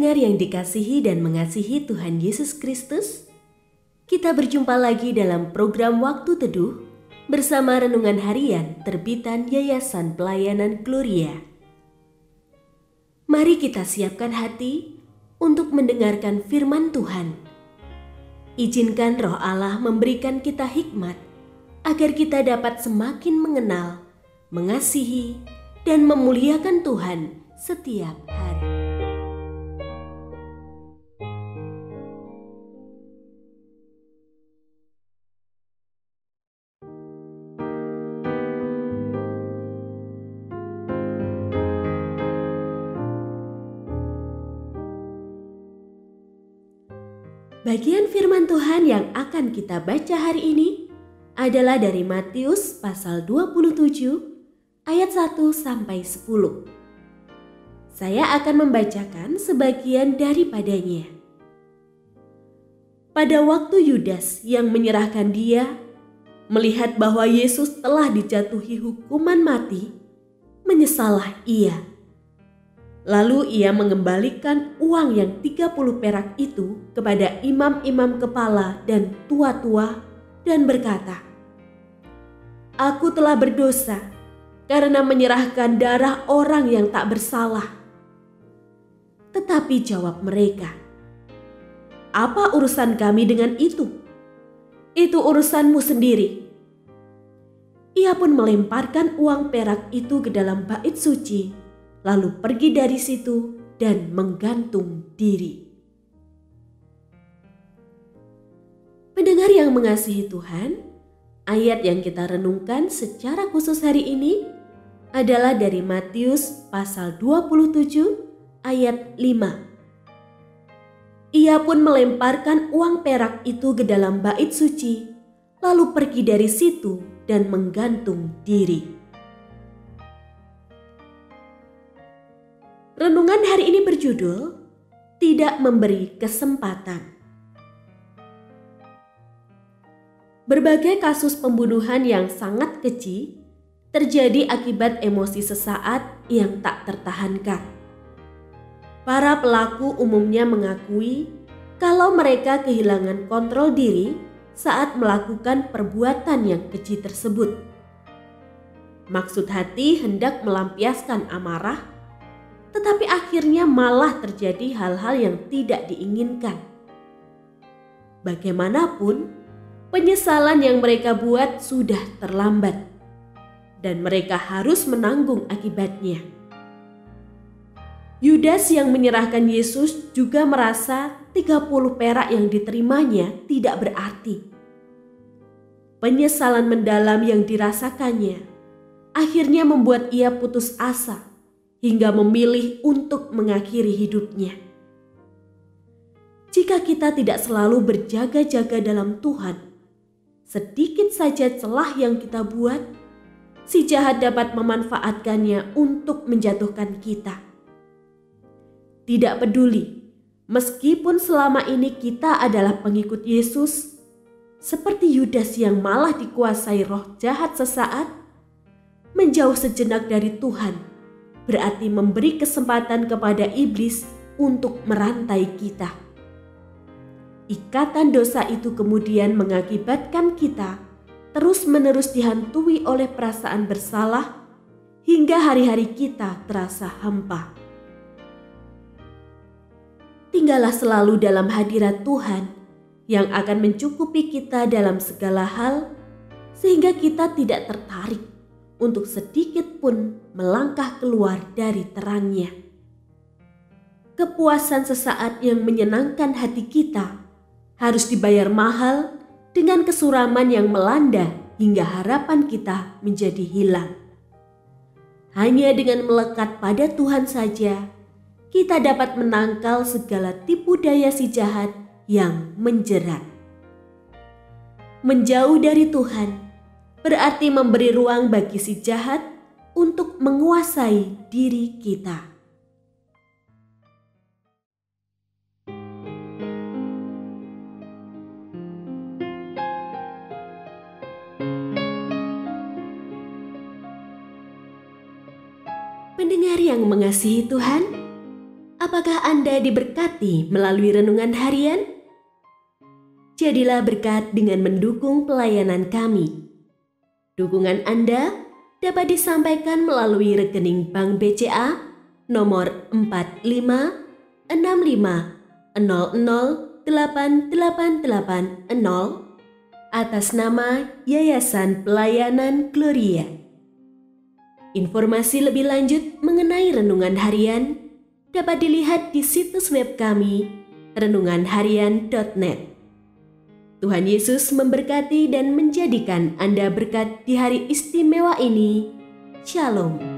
Pendengar yang dikasihi dan mengasihi Tuhan Yesus Kristus, kita berjumpa lagi dalam program Waktu Teduh bersama Renungan Harian terbitan Yayasan Pelayanan Gloria. Mari kita siapkan hati untuk mendengarkan firman Tuhan. Izinkan Roh Allah memberikan kita hikmat agar kita dapat semakin mengenal, mengasihi, dan memuliakan Tuhan setiap hari. Bagian firman Tuhan yang akan kita baca hari ini adalah dari Matius pasal 27 ayat 1 sampai 10. Saya akan membacakan sebagian daripadanya. Pada waktu Yudas yang menyerahkan dia, melihat bahwa Yesus telah dijatuhi hukuman mati, menyesallah ia. Lalu ia mengembalikan uang yang 30 perak itu kepada imam-imam kepala dan tua-tua dan berkata, "Aku telah berdosa karena menyerahkan darah orang yang tak bersalah." Tetapi jawab mereka, "Apa urusan kami dengan itu? Itu urusanmu sendiri." Ia pun melemparkan uang perak itu ke dalam bait suci, lalu pergi dari situ dan menggantung diri. Pendengar yang mengasihi Tuhan, ayat yang kita renungkan secara khusus hari ini adalah dari Matius pasal 27 ayat 5. Ia pun melemparkan uang perak itu ke dalam bait suci, lalu pergi dari situ dan menggantung diri. Renungan hari ini berjudul Tidak Memberi Kesempatan. Berbagai kasus pembunuhan yang sangat keji terjadi akibat emosi sesaat yang tak tertahankan. Para pelaku umumnya mengakui kalau mereka kehilangan kontrol diri saat melakukan perbuatan yang keji tersebut. Maksud hati hendak melampiaskan amarah, tetapi akhirnya malah terjadi hal-hal yang tidak diinginkan. Bagaimanapun, penyesalan yang mereka buat sudah terlambat, dan mereka harus menanggung akibatnya. Yudas yang menyerahkan Yesus juga merasa 30 perak yang diterimanya tidak berarti. Penyesalan mendalam yang dirasakannya akhirnya membuat ia putus asa hingga memilih untuk mengakhiri hidupnya. Jika kita tidak selalu berjaga-jaga dalam Tuhan, sedikit saja celah yang kita buat, si jahat dapat memanfaatkannya untuk menjatuhkan kita. Tidak peduli, meskipun selama ini kita adalah pengikut Yesus, seperti Yudas yang malah dikuasai roh jahat sesaat, menjauh sejenak dari Tuhan berarti memberi kesempatan kepada iblis untuk merantai kita. Ikatan dosa itu kemudian mengakibatkan kita terus-menerus dihantui oleh perasaan bersalah hingga hari-hari kita terasa hampa. Tinggallah selalu dalam hadirat Tuhan yang akan mencukupi kita dalam segala hal sehingga kita tidak tertarik untuk sedikit pun melangkah keluar dari terangnya. Kepuasan sesaat yang menyenangkan hati kita harus dibayar mahal dengan kesuraman yang melanda hingga harapan kita menjadi hilang. Hanya dengan melekat pada Tuhan saja, kita dapat menangkal segala tipu daya si jahat yang menjerat. Menjauh dari Tuhan berarti memberi ruang bagi si jahat untuk menguasai diri kita. Pendengar yang mengasihi Tuhan, Apakah Anda diberkati melalui renungan harian? Jadilah berkat dengan mendukung pelayanan kami. Dukungan Anda dapat disampaikan melalui rekening Bank BCA nomor 4565008880 atas nama Yayasan Pelayanan Gloria. Informasi lebih lanjut mengenai renungan harian dapat dilihat di situs web kami renunganharian.net. Tuhan Yesus memberkati dan menjadikan Anda berkat di hari istimewa ini. Shalom.